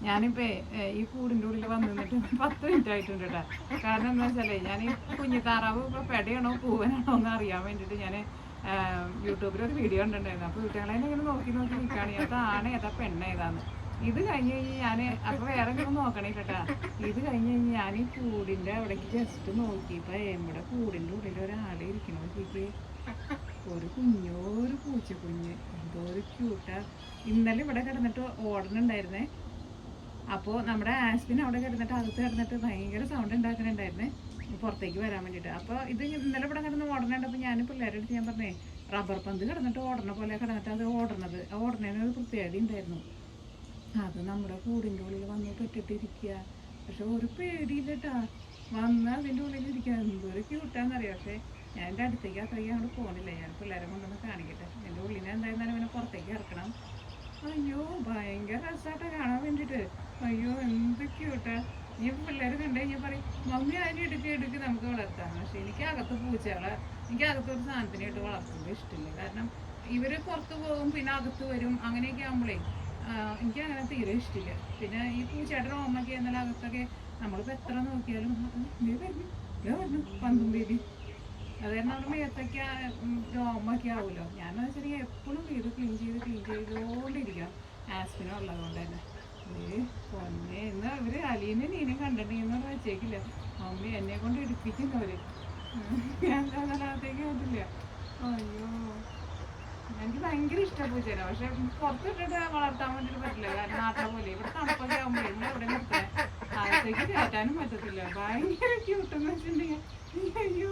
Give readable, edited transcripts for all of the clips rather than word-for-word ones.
ഞാനിപ്പോ ഈ കൂടിൻ്റെ ഉള്ളിൽ വന്ന് നിന്നിട്ട് 10 മിനിറ്റ് ആയിട്ടുണ്ട് കേട്ടോ. കാരണം എന്താ വെച്ചാലേ ഞാൻ ഈ കുഞ്ഞു താറാവ് ഇപ്പോൾ പെടയാണോ പൂവനാണോ എന്ന് അറിയാൻ വേണ്ടിയിട്ട് ഞാൻ യൂട്യൂബിലൊരു വീഡിയോ കണ്ടിട്ടുണ്ടായിരുന്നു. അപ്പോൾ വീട്ടുകളെ ഇങ്ങനെ നോക്കി നോക്കി നിൽക്കുകയാണ്, അതാണ് ഏതാ പെണ്ണ ഏതാന്ന്. ഇത് കഴിഞ്ഞ് കഴിഞ്ഞ് ഞാൻ അപ്പോൾ വേറെ ഒന്നും നോക്കണേ കേട്ടാ. ഇത് കഴിഞ്ഞ് കഴിഞ്ഞ് ഞാൻ ഈ കൂടിൻ്റെ അവിടേക്ക് ജസ്റ്റ് നോക്കിയപ്പോൾ നമ്മുടെ കൂടിൻ്റെ ഉള്ളിൽ ഒരാളെ ഇരിക്കണോ നോക്കിക്ക്. ഒരു കുഞ്ഞൊരു പൂച്ചക്കുഞ്ഞ്, എന്തോ ഒരു ക്യൂട്ടാ. ഇന്നലെ ഇവിടെ കിടന്നിട്ട് ഓടണുണ്ടായിരുന്നേ. അപ്പോൾ നമ്മുടെ ആസ്പിൻ അവിടെ കിടന്നിട്ട് അകത്ത് കിടന്നിട്ട് ഭയങ്കര സൗണ്ട് ഉണ്ടാക്കുന്നുണ്ടായിരുന്നേ പുറത്തേക്ക് വരാൻ വേണ്ടിയിട്ട്. അപ്പോൾ ഇത് ഇന്നലെ ഇവിടെ കിടന്ന് ഓടണുണ്ടപ്പോൾ ഞാൻ പിള്ളേരുടെ അടുത്ത് ഞാൻ പറഞ്ഞേ, റബ്ബർ പന്ത് കിടന്നിട്ട് ഓടണ പോലെ കിടന്നിട്ട് അത് ഓടണതിന് ഒരു പ്രത്യേകത ഉണ്ടായിരുന്നു. അത് നമ്മുടെ കൂടിൻ്റെ ഉള്ളിൽ വന്ന് പെട്ടിട്ടിരിക്കുക. പക്ഷെ ഒരു പേടിയില്ലട്ടാ, വന്ന് അതിൻ്റെ ഉള്ളിൽ ഇരിക്കുക. എന്തൊരു ക്യൂട്ടാന്നറിയാം. പക്ഷേ ഞാൻ എൻ്റെ അടുത്തേക്ക് അത്രയ്ക്ക് അങ്ങോട്ട് പോകുന്നില്ല. ഞാൻ പിള്ളേരെ കൊണ്ടൊന്ന് കാണിക്കട്ടെ. എൻ്റെ ഉള്ളിനെ എന്തായിരുന്നാലും അവനെ പുറത്തേക്ക് ഇറക്കണം. അയ്യോ ഭയങ്കര രസമായിട്ടാ കാണാൻ വേണ്ടിയിട്ട്. അയ്യോ എന്ത് ക്യൂട്ടാ. ഈ പിള്ളേർ കണ്ടു കഴിഞ്ഞാൽ പറയും മമ്മി അതിനെ എടുക്ക് നമുക്ക് വളർത്താം. പക്ഷെ എനിക്ക് അകത്ത് പൂച്ചകളെ, എനിക്ക് അകത്തൊരു സാധനത്തിനായിട്ട് വളർത്തുന്നത് ഇഷ്ടമില്ല. കാരണം ഇവർ പുറത്ത് പോകും, പിന്നെ അകത്ത് വരും, അങ്ങനെയൊക്കെ ആകുമ്പോഴേ എനിക്ക് അങ്ങനെ തീരെ ഇഷ്ടമില്ല. പിന്നെ ഈ പൂച്ചയുടെ ഓമൊക്കെ എന്നാലും അകത്തൊക്കെ നമ്മളിപ്പോൾ എത്ര നോക്കിയാലും പറഞ്ഞു പന്തും ബേബി. അതായത് നമ്മുടെ മേത്തൊക്കെ രോമൊക്കെ ആവുമല്ലോ. ഞാനെന്ന് വെച്ചിട്ടുണ്ടെങ്കിൽ എപ്പോഴും ഇത് ക്ലീൻ ചെയ്തുകൊണ്ടിരിക്കുക. ആസ്പിനും ഉള്ളതുകൊണ്ട് തന്നെ. പൊന്നെ എന്ന് ഇവർ അലീനെ നീനും കണ്ടിട്ടുണ്ടെന്ന് വെച്ചേക്കില്ല. മമ്മി എന്നെ കൊണ്ട് എടുപ്പിക്കുന്നവർ. ഞാൻ അതിനകത്തേക്ക് അതില്ല. അയ്യോ എനിക്ക് ഭയങ്കര ഇഷ്ടമാണ് പൂച്ചേനെ. പക്ഷെ പുറത്തിട്ടിട്ട് വളർത്താൻ വേണ്ടിയിട്ട് പറ്റില്ല. കാരണം നാട്ടിലെ പോലെ ഇവിടെ തണുപ്പൊക്കെ ആകുമ്പോൾ ഇവിടെ എവിടെ നിർത്തണേ, അകത്തേക്ക് കയറ്റാനും പറ്റത്തില്ല. ഭയങ്കര ക്യൂട്ടെന്ന് വെച്ചിട്ടുണ്ടെങ്കിൽ അയ്യോ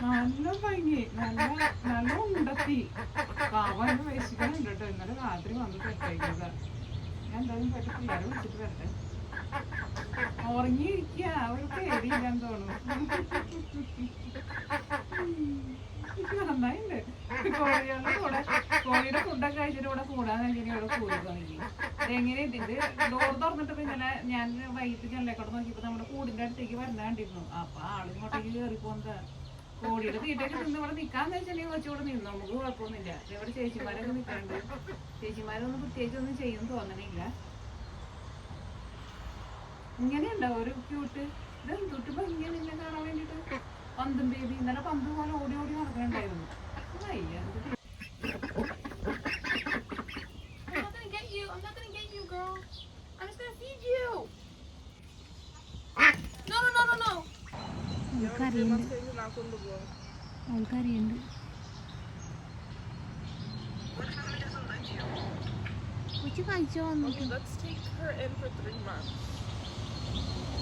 നല്ല ഭംഗി, നല്ല ഉണ്ടത്തി. പാവന് വേശിക്കാനുണ്ട് കേട്ടോ. ഇന്നലെ രാത്രി വന്ന് തെറ്റേക്കുക. ഞാൻ എന്തായാലും പറ്റി പിള്ളേരെ വിളിച്ചിട്ട് വരട്ടെ. ഉറങ്ങിയിരിക്കുക, ഒരു പേടിയില്ലാന്ന് തോന്നുന്നു. നന്നായിണ്ട്. കോഴികളുടെ കൂടെ കോഴിയുടെ ഫുഡൊക്കെ കഴിച്ചിട്ട് ഇവിടെ കൂടാന്ന് വെച്ചാൽ ഇവിടെ കൂടി തുടങ്ങി. അതെങ്ങനെ ഇതിന്റെ ഡോർ തുറന്നിട്ട് ഇന്നലെ ഞാൻ വൈകിട്ട് ജനലേക്കോട്ട് നോക്കിയപ്പോൾ നമ്മുടെ കൂടിന്റെ അടുത്തേക്ക് വരുന്ന കണ്ടിരുന്നു. അപ്പൊ ആളിങ്ങോട്ടേക്ക് കയറി പോകുന്നത് കോഴിയുടെ തീറ്റൊക്കെ നിന്ന് ഇവിടെ നിൽക്കാന്ന് വെച്ചിട്ടുണ്ടെങ്കിൽ കൊച്ചുകൂടെ നിന്നു, നമുക്ക് കുഴപ്പമൊന്നുമില്ല. ഇവിടെ ചേച്ചിമാരൊക്കെ നിൽക്കാണ്ട്. ചേച്ചിമാരൊന്നും പ്രത്യേകിച്ച് ഒന്നും ചെയ്യും തോന്നണില്ല. ഇങ്ങനെയുണ്ടാവും ഒരു ക്യൂട്ട്. ഇതെന്തൊട്ട് ഭംഗിയാണ് നിന്നെ കാണാൻ വേണ്ടിട്ട്. പന്തും ബേബി ഇന്നലെ പന്ത് പോലെ ഓടി ഓടി നടക്കണ്ടായിരുന്നു.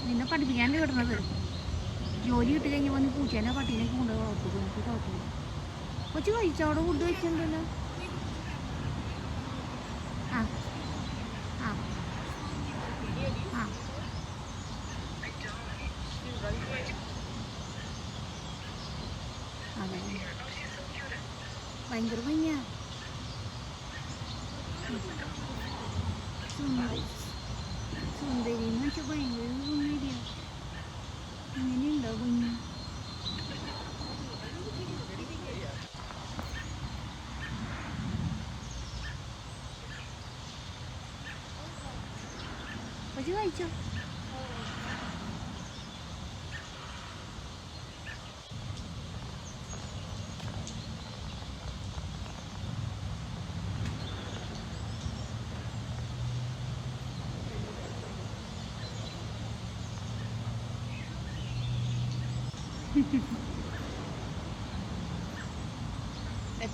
നിന്നെ പഠിപ്പിക്കാൻ കിട്ടുന്നത്. ജോലി കിട്ടി കഴിഞ്ഞ് വന്ന് പൂച്ചേനെ പട്ടീനൊക്കെ കൊണ്ടുപോയി വളർത്തുക. എനിക്ക് കുഴപ്പമില്ല. കൊച്ചു കഴിച്ചോ? അവിടെ ഫുഡ് കഴിച്ചിട്ടുണ്ടല്ലോ. ആ ആ ആ അതെ ഭയങ്കര ഭംഗിയാ. സുന്ദരി എന്ന് വെച്ചാൽ ഭയങ്കര സുന്ദരിയാ. അങ്ങനെയുണ്ടോ ഭംഗി? കൊച്ചു കഴിച്ചോ?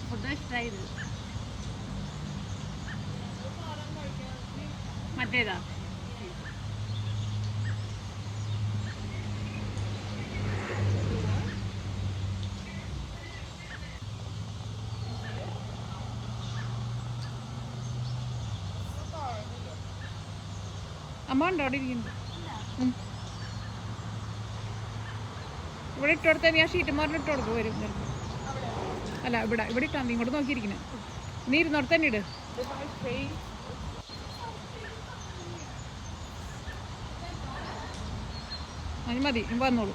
ഫുഡ് ഇഷ്ടമായത് മറ്റേതാ? അമ്മ ഉണ്ടോ അവിടെ ഇരിക്കുന്നു? ഇവിടെ ഇട്ട് കൊടുത്താൽ നീ ആ ഷീറ്റുമാറിന് ഇട്ട് കൊടുക്കും വരും. അല്ല ഇവിടെ ഇട്ടാ നീ ഇങ്ങോട്ട് നോക്കിയിരിക്കണേ. നീ ഇരുന്നോട് തന്നെ ഇട്. അത് മതി, വന്നോളൂ.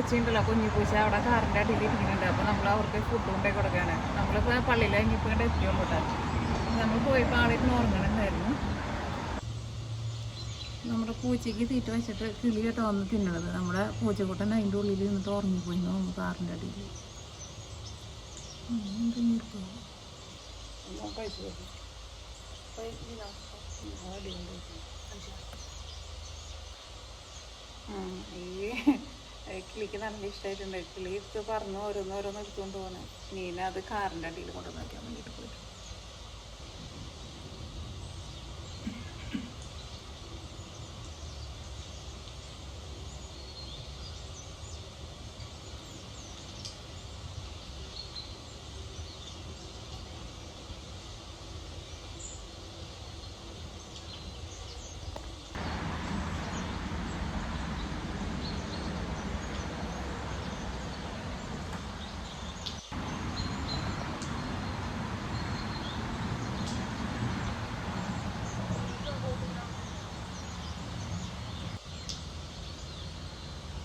പൂച്ചയുണ്ടല്ലോ, കുഞ്ഞു പൂച്ച അവിടെ കാറിൻ്റെ അടിയിൽ ഇരിക്കുന്നുണ്ട്. അപ്പോൾ നമ്മൾ അവർക്ക് ഫുഡ് കൊണ്ടേ കൊടുക്കാണ്. നമ്മളിപ്പോൾ പള്ളിയിൽ ഇനിയിപ്പോൾ ഇങ്ങോട്ട് എത്തിയുള്ളൂ കേട്ടോ. നമ്മൾ പോയപ്പോൾ ആളിരുന്ന് ഉറങ്ങണുണ്ടായിരുന്നു. നമ്മുടെ പൂച്ചയ്ക്ക് തീറ്റ വെച്ചിട്ട് കിളി കേട്ടോ വന്ന് തിന്നണത്. നമ്മുടെ പൂച്ചക്കൂട്ടൻ അതിൻ്റെ ഉള്ളിൽ നിന്നിട്ട് ഉറങ്ങിപ്പോയി തോന്നുന്നു കാറിൻ്റെ അടിയിൽ. ഈ കിളിക്ക് നല്ല ഇഷ്ടമായിട്ടുണ്ട്. കിളി പറന്ന് ഓരോന്നോരോന്ന് എടുത്തുകൊണ്ട് പോകുന്നത്. മീന അത് കാറിൻ്റെ അടിയിൽ കൊണ്ടുവന്ന് വയ്ക്കാൻ വേണ്ടിയിട്ട് പോയിട്ട്.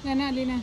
ഞാൻ അലീന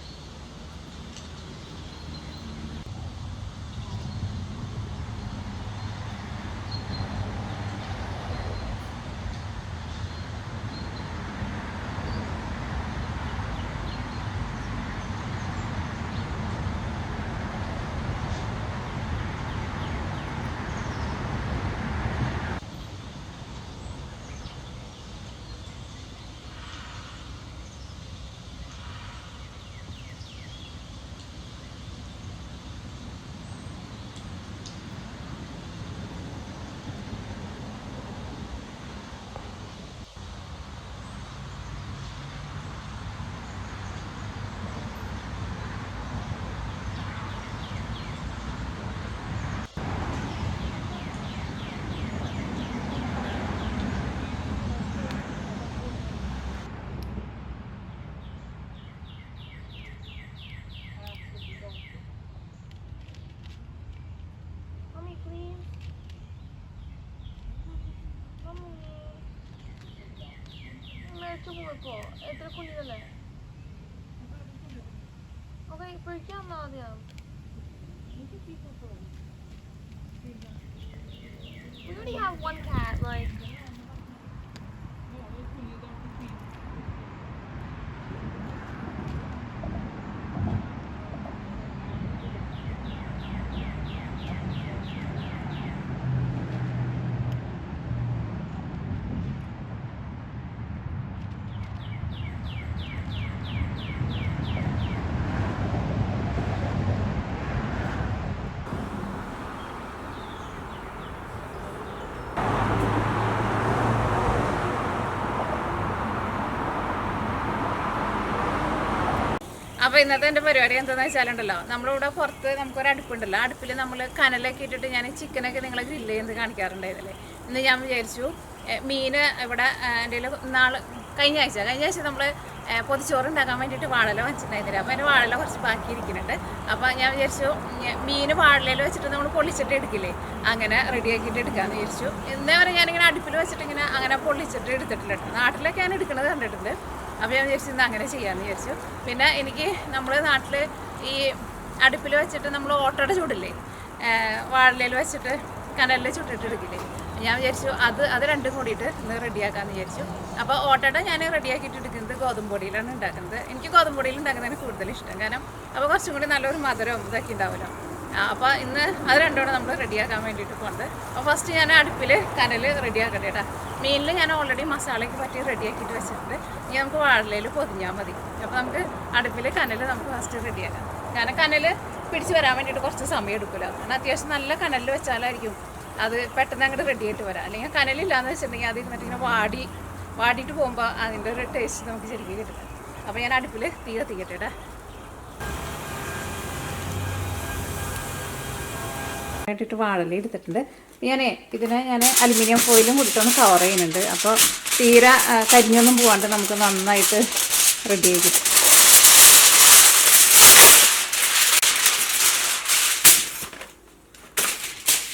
എത്ര കുഞ്ഞിതല്ലേ? ഓക്കെ ഇപ്പോഴേക്കും വന്നാൽ മതിയാവും. We already have one cat, like. അപ്പോൾ ഇന്നത്തെ എൻ്റെ പരിപാടി എന്താണെന്ന് വെച്ചാലുണ്ടല്ലോ, നമ്മളിവിടെ പുറത്ത് നമുക്കൊരു അടുപ്പുണ്ടല്ലോ, അടുപ്പിൽ നമ്മൾ കനലൊക്കെ ഇട്ടിട്ട് ഞാൻ ചിക്കനൊക്കെ നിങ്ങളെ ഗ്രില്ല് ചെയ്യുന്നത് കാണിക്കാറുണ്ടായിരുന്നില്ലേ. ഇന്ന് ഞാൻ വിചാരിച്ചു മീൻ ഇവിടെ എൻ്റെ കഴിഞ്ഞ ആഴ്ച നമ്മൾ പൊതിച്ചോറ് ഉണ്ടാക്കാൻ വേണ്ടിയിട്ട് വാഴല വെച്ചിട്ടുണ്ടായിരുന്നില്ല. അപ്പോൾ അതിൻ്റെ വാഴല കുറച്ച് ബാക്കി ഇരിക്കുന്നുണ്ട്. അപ്പോൾ ഞാൻ വിചാരിച്ചു മീൻ വാഴലയിൽ വെച്ചിട്ട് നമ്മൾ പൊള്ളിച്ചിട്ട് എടുക്കില്ലേ, അങ്ങനെ റെഡിയാക്കിയിട്ട് എടുക്കാമെന്ന് വിചാരിച്ചു. ഇന്നേ വരെ ഞാനിങ്ങനെ അടുപ്പിൽ വെച്ചിട്ട് ഇങ്ങനെ അങ്ങനെ പൊള്ളിച്ചിട്ട് എടുത്തിട്ടില്ല. നാട്ടിലൊക്കെ ഞാൻ എടുക്കുന്നത് കണ്ടിട്ടുണ്ട്. അപ്പോൾ ഞാൻ വിചാരിച്ചു ഇന്ന് അങ്ങനെ ചെയ്യാമെന്ന് വിചാരിച്ചു. പിന്നെ എനിക്ക് നമ്മൾ നാട്ടിൽ ഈ അടുപ്പിൽ വെച്ചിട്ട് നമ്മൾ ഓട്ടോടെ ചൂടില്ലേ, വാഴലയിൽ വെച്ചിട്ട് കനലിൽ ചുട്ടിട്ട് എടുക്കില്ലേ, ഞാൻ വിചാരിച്ചു അത് രണ്ടും കൂടിയിട്ട് ഇന്ന് റെഡിയാക്കാമെന്ന് വിചാരിച്ചു. അപ്പോൾ ഓട്ടോടെ ഞാൻ റെഡിയാക്കിയിട്ട് എടുക്കുന്നത് ഗോതമ്പ് പൊടിയിലാണ് ഉണ്ടാക്കുന്നത്. എനിക്ക് ഗോതമ്പ് പൊടിയിൽ ഉണ്ടാക്കുന്നതിന് കൂടുതൽ ഇഷ്ടം. കാരണം അപ്പോൾ കുറച്ചും കൂടി നല്ലൊരു മധുരവും ഇതൊക്കെ ഉണ്ടാവുമല്ലോ. അപ്പോൾ ഇന്ന് അത് രണ്ടോടെ നമ്മൾ റെഡിയാക്കാൻ വേണ്ടിയിട്ട് പോകുന്നത്. അപ്പോൾ ഫസ്റ്റ് ഞാൻ അടുപ്പിൽ കനൽ റെഡിയാക്കട്ടെ കേട്ടോ. മീനിൽ ഞാൻ ഓൾറെഡി മസാലയ്ക്ക് പറ്റി റെഡിയാക്കിയിട്ട് വെച്ചിട്ടുണ്ട്. ഇനി നമുക്ക് വാഴലയിൽ പൊതിഞ്ഞാൽ മതി. അപ്പോൾ നമുക്ക് അടുപ്പിൽ കനൽ നമുക്ക് ഫസ്റ്റ് റെഡിയാക്കാം. കാരണം കനൽ പിടിച്ച് വരാൻ വേണ്ടിയിട്ട് കുറച്ച് സമയം എടുക്കില്ല. കാരണം അത്യാവശ്യം നല്ല കനലിൽ വെച്ചാലായിരിക്കും അത് പെട്ടെന്ന് അങ്ങോട്ട് റെഡി ആയിട്ട് വരാം. അല്ലെങ്കിൽ കനലില്ലാന്ന് വെച്ചിട്ടുണ്ടെങ്കിൽ അത് ഇരുന്നിട്ട് ഇങ്ങനെ വാടിയിട്ട് പോകുമ്പോൾ അതിൻ്റെ ഒരു ടേസ്റ്റ് നമുക്ക് ശരിക്കും കിട്ടില്ല. അപ്പോൾ ഞാൻ അടുപ്പിൽ തീ കത്തിക്കട്ടെ കേട്ടോ. ആയിട്ടിട്ട് വാഴല എടുത്തിട്ടുണ്ട്. ഇതിനെ ഞാൻ അലുമിനിയം ഫോയിലും കൊടുത്തൊന്ന് കവർ ചെയ്യുന്നുണ്ട്. അപ്പോൾ തീരെ കരിഞ്ഞൊന്നും പോകാണ്ട് നമുക്ക് നന്നായിട്ട് റെഡി ആയി കിട്ടും.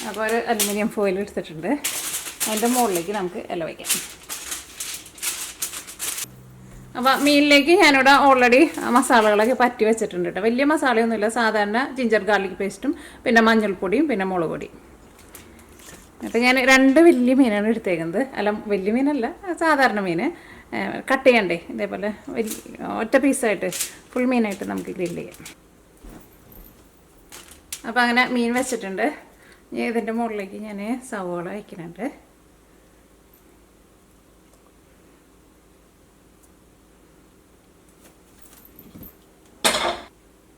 അപ്പോൾ ഒരു അലുമിനിയം ഫോയിൽ എടുത്തിട്ടുണ്ട്. അതിൻ്റെ മുകളിലേക്ക് നമുക്ക് ഇല വയ്ക്കാം. അപ്പോൾ മീനിലേക്ക് ഞാനിവിടെ ഓൾറെഡി മസാലകളൊക്കെ പറ്റി വെച്ചിട്ടുണ്ട് കേട്ടോ. വലിയ മസാലയൊന്നുമില്ല, സാധാരണ ജിഞ്ചർ ഗാർലിക് പേസ്റ്റും പിന്നെ മഞ്ഞൾപ്പൊടിയും പിന്നെ മുളക് പൊടിയും. അപ്പോൾ ഞാൻ 2 വലിയ മീനാണ് എടുത്തേക്കുന്നത്. അല്ല, വലിയ മീനല്ല, സാധാരണ മീൻ. കട്ട് ചെയ്യണ്ടേ ഇതേപോലെ ഒറ്റ പീസായിട്ട് ഫുൾ മീനായിട്ട് നമുക്ക് ഗ്രില്ല് ചെയ്യാം. അപ്പോൾ അങ്ങനെ മീൻ വെച്ചിട്ടുണ്ട്. ഇതിൻ്റെ മുകളിലേക്ക് ഞാൻ സവോള വയ്ക്കുന്നുണ്ട്.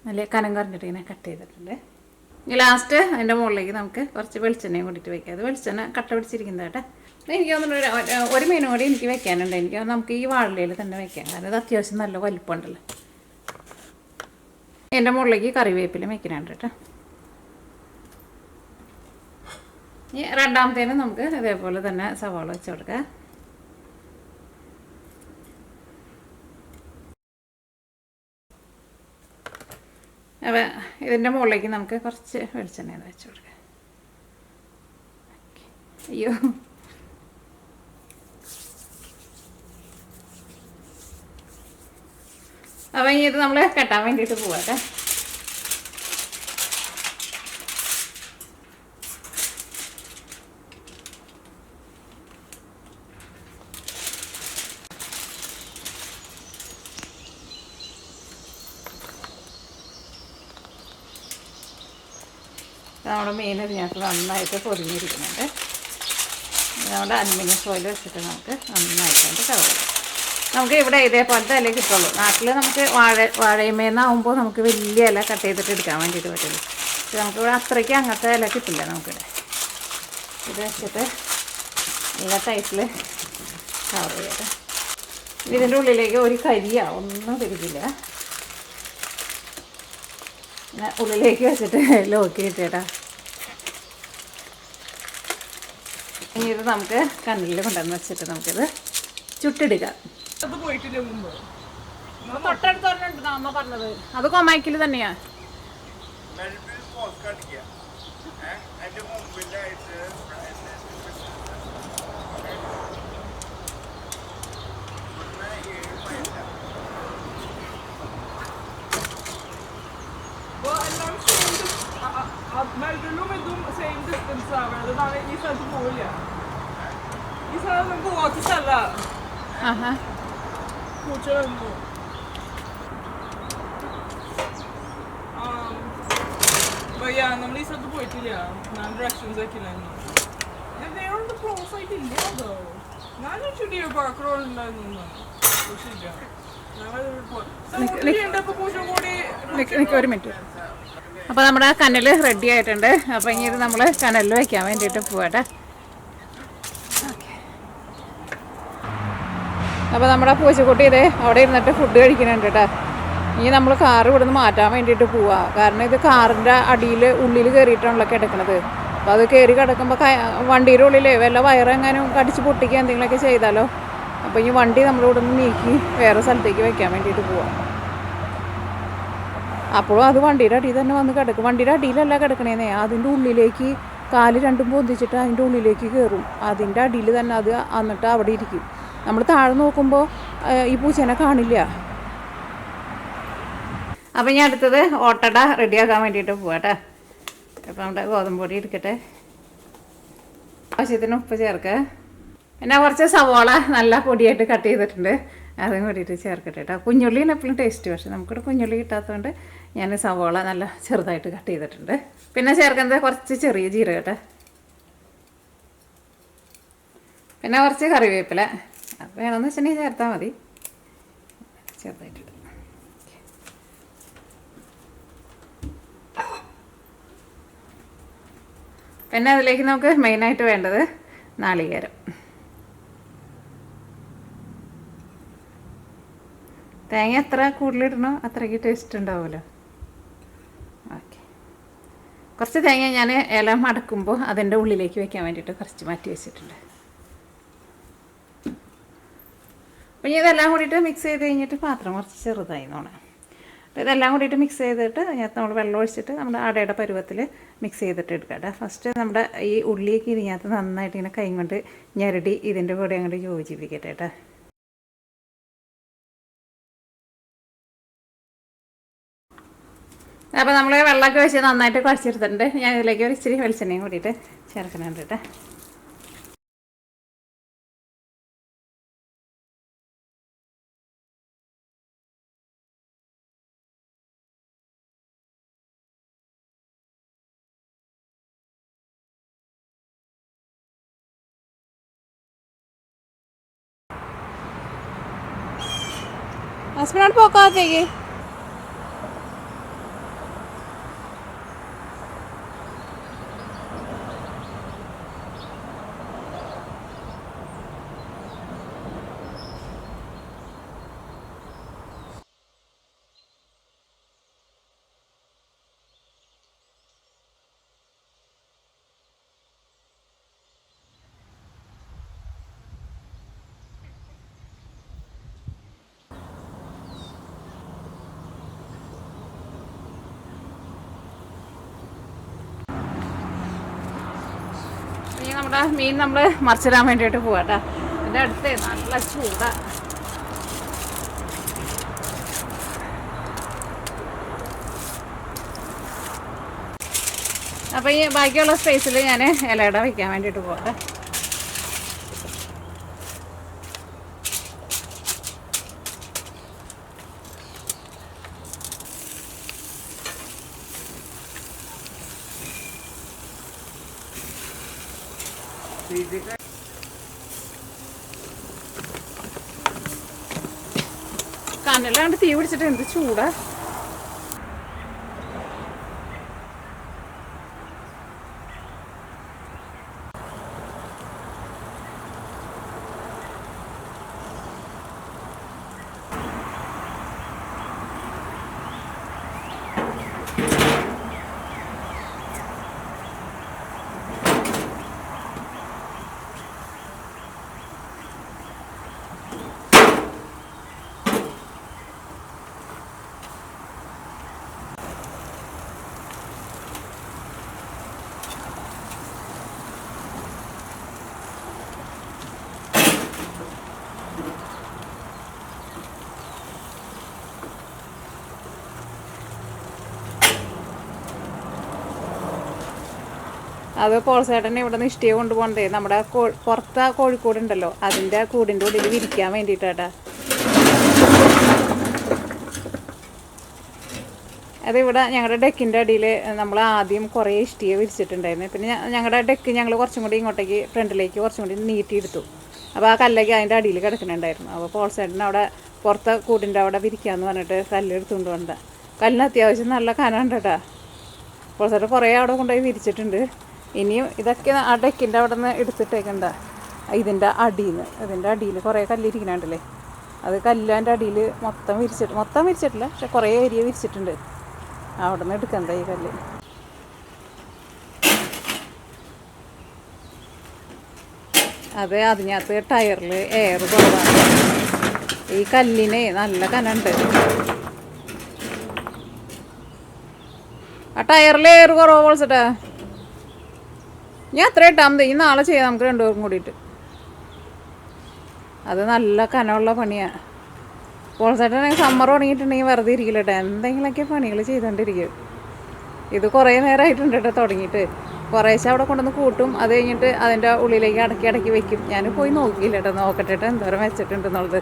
നല്ല കനം കുറഞ്ഞിട്ട് ഇങ്ങനെ കട്ട് ചെയ്തിട്ടുണ്ട്. ഇനി ലാസ്റ്റ് അതിൻ്റെ മുകളിലേക്ക് നമുക്ക് കുറച്ച് വെളിച്ചെണ്ണയും കൂടിയിട്ട് വയ്ക്കാം. അത് വെളിച്ചെണ്ണ കട്ട പിടിച്ചിരിക്കുന്നത് കേട്ടോ. എനിക്ക് തോന്നുന്നു ഒരു മീനും കൂടി എനിക്ക് വെക്കാനുണ്ട്. എനിക്ക് നമുക്ക് ഈ വാഴയിലയിൽ തന്നെ വെക്കാം, കാരണം ഇത് അത്യാവശ്യം നല്ല വലിപ്പമുണ്ടല്ലോ. എൻ്റെ മുകളിലേക്ക് കറിവേപ്പില വെക്കാനുണ്ട് കേട്ടോ. ഇനി രണ്ടാമത്തേനും നമുക്ക് ഇതേപോലെ തന്നെ സവാള വെച്ച് കൊടുക്കാം. അപ്പോൾ ഇതിൻ്റെ മുകളിലേക്ക് നമുക്ക് കുറച്ച് വെളിച്ചെണ്ണ വെച്ച് കൊടുക്കാം. അയ്യോ, അപ്പോൾ ഇനി ഇത് നമ്മൾ കെട്ടാൻ വേണ്ടിയിട്ട് പോവാട്ടെ. നമ്മുടെ മീൻ ഇതിനകത്ത് നന്നായിട്ട് പൊതിഞ്ഞിരിക്കുന്നുണ്ട്. നമ്മുടെ അലുമിനിയം ഫോയിൽ വെച്ചിട്ട് നമുക്ക് നന്നായിട്ടുണ്ട് കവർ. നമുക്ക് ഇവിടെ ഇതേപോലത്തെ ഇല കിട്ടുള്ളൂ. നാട്ടിൽ നമുക്ക് വാഴയമേന്നാവുമ്പോൾ നമുക്ക് വലിയ ഇല കട്ട് ചെയ്തിട്ട് എടുക്കാൻ വേണ്ടിയിട്ട് പറ്റുള്ളൂ. പക്ഷെ നമുക്കിവിടെ അത്രയ്ക്ക് അങ്ങനത്തെ ഇല കിട്ടില്ല നമുക്കിവിടെ. ഇത് വെച്ചിട്ട് നല്ല ടൈറ്റിൽ കവർ ചെയ്യട്ടെ. ഇതിൻ്റെ ഉള്ളിലേക്ക് ഒരു കരിയോ ഒന്നും പിടിക്കില്ല. ഉള്ളിലേക്ക് വെച്ചിട്ട് ലോക്ക് ചെയ്തിട്ടാ. ഇനി ഇത് നമുക്ക് കണ്ണിൽ കൊണ്ടുവന്ന് വെച്ചിട്ട് നമുക്കിത് ചുട്ടെടുക്കാം. തൊട്ടടുത്ത് പറഞ്ഞിട്ടുണ്ട് അമ്മ പറഞ്ഞത്. അത് കൊമാക്കിൽ തന്നെയാ. Melder med de same distance över. Det där är så dåliga. Vi ska gå till ställa. Aha. Fortsätt. Vad gärna om ni sätter på till ja. När directions är killen. Det är inte bra så i till det då. När du kör det bara krollar nu. Och så ja. ഒരു minute. അപ്പോൾ നമ്മുടെ കനൽ ready ആയിട്ടുണ്ട്. അപ്പോൾ ഇനി ഇത് നമ്മൾ കനലിൽ വയ്ക്കാൻ വേണ്ടിയിട്ട് പോവാട്ടെ. അപ്പോൾ നമ്മുടെ പൂച്ചക്കുട്ടി ഇതേ അവിടെ ഇരുന്നിട്ട് ഫുഡ് കഴിക്കുന്നുണ്ട് കേട്ടോ. ഇനി നമ്മൾ കാറ് ഇവിടെ നിന്ന് മാറ്റാൻ വേണ്ടിയിട്ട് പോവാ. കാരണം ഇത് കാറിൻ്റെ അടിയിൽ ഉള്ളിൽ കയറിയിട്ടാണല്ലോ കിടക്കണത്. അപ്പോൾ അത് കയറി കിടക്കുമ്പോൾ വണ്ടിയുടെ ഉള്ളിൽ വല്ല വയറെങ്ങാനും കടിച്ച് പൊട്ടിക്കുക എന്തെങ്കിലുമൊക്കെ ചെയ്താലോ. അപ്പോൾ ഈ വണ്ടി നമ്മളിവിടെ നിന്ന് നീക്കി വേറെ സ്ഥലത്തേക്ക് വെക്കാൻ വേണ്ടിയിട്ട് പോവാം. അപ്പോഴും അത് വണ്ടിയുടെ അടിയിൽ തന്നെ വന്ന് കിടക്കും. വണ്ടിയുടെ അടിയിലല്ല കിടക്കണേന്നേ, അതിൻ്റെ ഉള്ളിലേക്ക് കാല് രണ്ടും പൊന്തിച്ചിട്ട് അതിൻ്റെ ഉള്ളിലേക്ക് കയറും. അതിൻ്റെ അടിയിൽ തന്നെ അത് എന്നിട്ട് അവിടെ ഇരിക്കും. നമ്മൾ താഴെ നോക്കുമ്പോൾ ഈ പൂച്ചേനെ കാണില്ല. അപ്പം ഞാൻ അടുത്തത് ഓട്ടട റെഡിയാക്കാൻ വേണ്ടിയിട്ട് പോവാട്ടെ. അപ്പം നമ്മുടെ ഗോതമ്പ് പൊടി എടുക്കട്ടെ. ആവശ്യത്തിന് ഉപ്പ് ചേർക്കുക. പിന്നെ കുറച്ച് സവോള നല്ല പൊടിയായിട്ട് കട്ട് ചെയ്തിട്ടുണ്ട്, അതും കൂടിയിട്ട് ചേർക്കട്ടെ കേട്ടോ. കുഞ്ഞുള്ളിയാണ് എപ്പോഴും ടേസ്റ്റ്, പക്ഷേ നമുക്കിവിടെ കുഞ്ഞുള്ളി കിട്ടാത്തതുകൊണ്ട് ഞാൻ സവോള നല്ല ചെറുതായിട്ട് കട്ട് ചെയ്തിട്ടുണ്ട്. പിന്നെ ചേർക്കുന്നത് കുറച്ച് ചെറിയ ജീരകം കേട്ടോ. പിന്നെ കുറച്ച് കറിവേപ്പില. അപ്പോൾ വേണമെന്ന് വെച്ചിട്ടുണ്ടെങ്കിൽ ചേർത്താൽ മതി. ചെറുതായിട്ടിട്ട് പിന്നെ അതിലേക്ക് നമുക്ക് മെയിനായിട്ട് വേണ്ടത് നാളികേരം. തേങ്ങ എത്ര കൂടുതലിടണോ അത്രയ്ക്ക് ടേസ്റ്റ് ഉണ്ടാവുമല്ലോ. ഓക്കെ, കുറച്ച് തേങ്ങ ഞാൻ ഇല മടക്കുമ്പോൾ അതിൻ്റെ ഉള്ളിലേക്ക് വെക്കാൻ വേണ്ടിയിട്ട് കുറച്ച് മാറ്റി വെച്ചിട്ടുണ്ട്. അപ്പോൾ ഇനി ഇതെല്ലാം കൂടിയിട്ട് മിക്സ് ചെയ്ത് കഴിഞ്ഞിട്ട് പാത്രം കുറച്ച് ചെറുതായി നോണം. ഇതെല്ലാം കൂടിയിട്ട് മിക്സ് ചെയ്തിട്ട് അതിനകത്ത് നമ്മൾ വെള്ളം ഒഴിച്ചിട്ട് നമ്മുടെ അടയുടെ പരുവത്തിൽ മിക്സ് ചെയ്തിട്ട് എടുക്കാം. ഫസ്റ്റ് നമ്മുടെ ഈ ഉള്ളിലേക്ക് ഇതിനകത്ത് നന്നായിട്ട് ഇങ്ങനെ കൈ കൊണ്ട് ഞെരടി ഇതിൻ്റെ കൂടെ അങ്ങോട്ട് യോജിപ്പിക്കട്ടെ കേട്ടോ. അപ്പോൾ നമ്മൾ വെള്ളമൊക്കെ വെച്ച് നന്നായിട്ട് കുഴച്ചെടുത്തിട്ടുണ്ട്. ഞാൻ ഇതിലേക്ക് ഒരു ഇച്ചിരി വെളിച്ചെണ്ണയും കൂടിയിട്ട് ചേർക്കുന്നുണ്ട് കേട്ടോ. ഹസ്ബൻഡോട് പോക്കാത്തേക്ക് നമ്മുടെ മീൻ നമ്മൾ മറിച്ചിടാൻ വേണ്ടിയിട്ട് പോവാട്ടോ. എൻ്റെ അടുത്ത് നല്ല ചൂടാ. അപ്പോൾ ഈ ബാക്കിയുള്ള സ്പേസിൽ ഞാൻ ഇലയിട വയ്ക്കാൻ വേണ്ടിയിട്ട് പോവാട്ടെ. കനലാണ്ട് തീ പിടിച്ചിട്ട് എന്ത് ചൂടാ. അത് പോൾസേട്ടനെ ഇവിടെ നിന്ന് ഇഷ്ടിക കൊണ്ടുപോകണ്ടേ നമ്മുടെ പുറത്ത് കോഴിക്കോടുണ്ടല്ലോ അതിൻ്റെ കൂടിൻ്റെ ഉള്ളിൽ വിരിക്കാൻ വേണ്ടിയിട്ടാട്ടാ. അതിവിടെ ഞങ്ങളുടെ ഡെക്കിൻ്റെ അടിയിൽ നമ്മൾ ആദ്യം കുറേ ഇഷ്ടിക വിരിച്ചിട്ടുണ്ടായിരുന്നു. പിന്നെ ഞങ്ങളുടെ ഡെക്ക് ഞങ്ങൾ കുറച്ചും കൂടി ഇങ്ങോട്ടേക്ക് ഫ്രണ്ടിലേക്ക് കുറച്ചും കൂടി നീട്ടിയെടുത്തു. അപ്പോൾ ആ കല്ലൊക്കെ അതിൻ്റെ അടിയിൽ കിടക്കുന്നുണ്ടായിരുന്നു. അപ്പോൾ പോൾസേട്ടൻ അവിടെ പുറത്ത് കൂടിൻ്റെ അവിടെ വിരിക്കാമെന്ന് പറഞ്ഞിട്ട് കല്ല് എടുത്തുകൊണ്ട് വന്ന കല്ലിന് അത്യാവശ്യം നല്ല കനമുണ്ട് കേട്ടോ. പോൾസേട്ടൻ കുറേ അവിടെ കൊണ്ടുപോയി വിരിച്ചിട്ടുണ്ട്. ഇനിയും ഇതൊക്കെ ആ ഡെക്കിൻ്റെ അവിടെ നിന്ന് എടുത്തിട്ടേക്കണ്ട. ഇതിൻ്റെ അടിയിൽ കുറേ കല്ലിരിക്കണുണ്ടല്ലേ. അത് കല്ലിൻ്റെ അടിയിൽ മൊത്തം വിരിച്ചിട്ടില്ല, പക്ഷെ കുറേ ഏരിയ വിരിച്ചിട്ടുണ്ട്. അവിടെ നിന്ന് എടുക്കണ്ട ഈ കല്ല്. അത് അതിനകത്ത് ടയറിൽ എയർ കുറവാണ്. ഈ കല്ലിന് നല്ല കനുണ്ട്. ആ ടയറിൽ എയർ കുറവ് പൊളിച്ചിട്ടാ. ഞാൻ അത്ര ഇട്ടാൽ മതി. നാളെ ചെയ്യാം നമുക്ക് രണ്ടുപേർക്കും കൂടിയിട്ട്. അത് നല്ല കനമുള്ള പണിയാണ്. പോൾസേട്ടൻ സമ്മർ തുടങ്ങിയിട്ടുണ്ടെങ്കിൽ വെറുതെ ഇരിക്കില്ല കേട്ടോ, എന്തെങ്കിലുമൊക്കെ പണികൾ ചെയ്തുകൊണ്ടിരിക്കും. ഇത് കുറേ നേരമായിട്ടുണ്ട് കേട്ടോ തുടങ്ങിയിട്ട്. കുറേശ്ശെ അവിടെ കൊണ്ടുവന്ന് കൂട്ടും, അത് കഴിഞ്ഞിട്ട് അതിൻ്റെ ഉള്ളിലേക്ക് അടക്കി വെക്കും. ഞാൻ പോയി നോക്കിയില്ല കേട്ടോ, നോക്കട്ടെ എന്തോരം വെച്ചിട്ടുണ്ടെന്നുള്ളത്.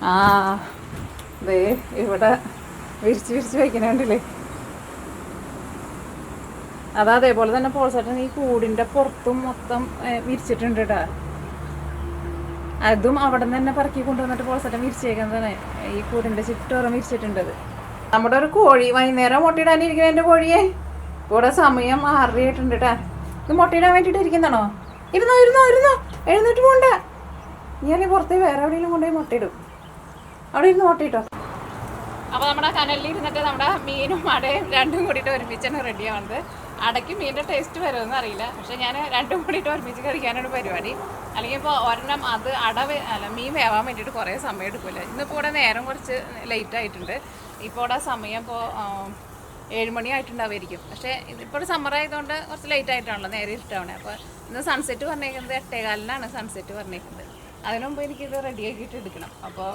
ആ ദേ ഇവിടെ വിരിച്ച് വയ്ക്കണുണ്ടല്ലേ. അതേപോലെ തന്നെ പോൾസേട്ടൻ ഈ കൂടിൻ്റെ പുറത്തും മൊത്തം വിരിച്ചിട്ടുണ്ട് കേട്ടോ. അതും അവിടെ നിന്ന് തന്നെ പറക്കി കൊണ്ടുവന്നിട്ട് പോൾസേട്ടൻ വിരിച്ചേക്കുന്നതാണ്. ഈ കൂടിൻ്റെ ചുറ്റോറും വിരിച്ചിട്ടുണ്ടത്. നമ്മുടെ ഒരു കോഴി വൈകുന്നേരം മുട്ടയിടാനിരിക്കുന്നതിൻ്റെ കോഴിയെ ഇവിടെ സമയം 6:30 ആയിട്ടുണ്ട് കേട്ടാ. ഇത് മുട്ടയിടാൻ വേണ്ടിയിട്ട് ഇരിക്കുന്നതാണോ? ഇരുന്നോ എഴുന്നേറ്റ് പോണ്ട. ഞാൻ പുറത്ത് വേറെ എവിടെയെങ്കിലും കൊണ്ടുപോയി മുട്ടയിടും. അവിടെ ഇരുന്ന് മുട്ടയിട്ടോ. അപ്പോൾ നമ്മുടെ കനലിൽ ഇരുന്നിട്ട് നമ്മുടെ മീനും അടയും രണ്ടും കൂടിയിട്ട് ഒരുമിച്ചാണ് റെഡിയാവുന്നത്. അടയ്ക്ക് മീനിൻ്റെ ടേസ്റ്റ് വരുമെന്ന് അറിയില്ല, പക്ഷെ ഞാൻ രണ്ടും കൂടിയിട്ട് ഒരുമിച്ച് കഴിക്കാനാണ് പരിപാടി. അല്ലെങ്കിൽ ഇപ്പോൾ ഒരെണ്ണം അത് മീൻ വേവാൻ വേണ്ടിയിട്ട് കുറേ സമയം എടുക്കില്ല. ഇന്നിപ്പോൾ ഇവിടെ നേരം കുറച്ച് ലേറ്റ് ആയിട്ടുണ്ട്. ഇപ്പോൾ ഇവിടെ സമയം ഇപ്പോൾ 7 മണി ആയിട്ടുണ്ടാവുമായിരിക്കും. പക്ഷേ ഇതിപ്പോൾ സമ്മർ ആയതുകൊണ്ട് കുറച്ച് ലേറ്റ് ആയിട്ടാണല്ലോ നേരെ ഇരുട്ടാവണേ. അപ്പോൾ ഇന്ന് സൺസെറ്റ് പറഞ്ഞേക്കുന്നത് 8:15-നാണ് സൺസെറ്റ് പറഞ്ഞേക്കുന്നത്. അതിന് മുമ്പ് എനിക്കിത് റെഡിയാക്കിയിട്ട് എടുക്കണം. അപ്പോൾ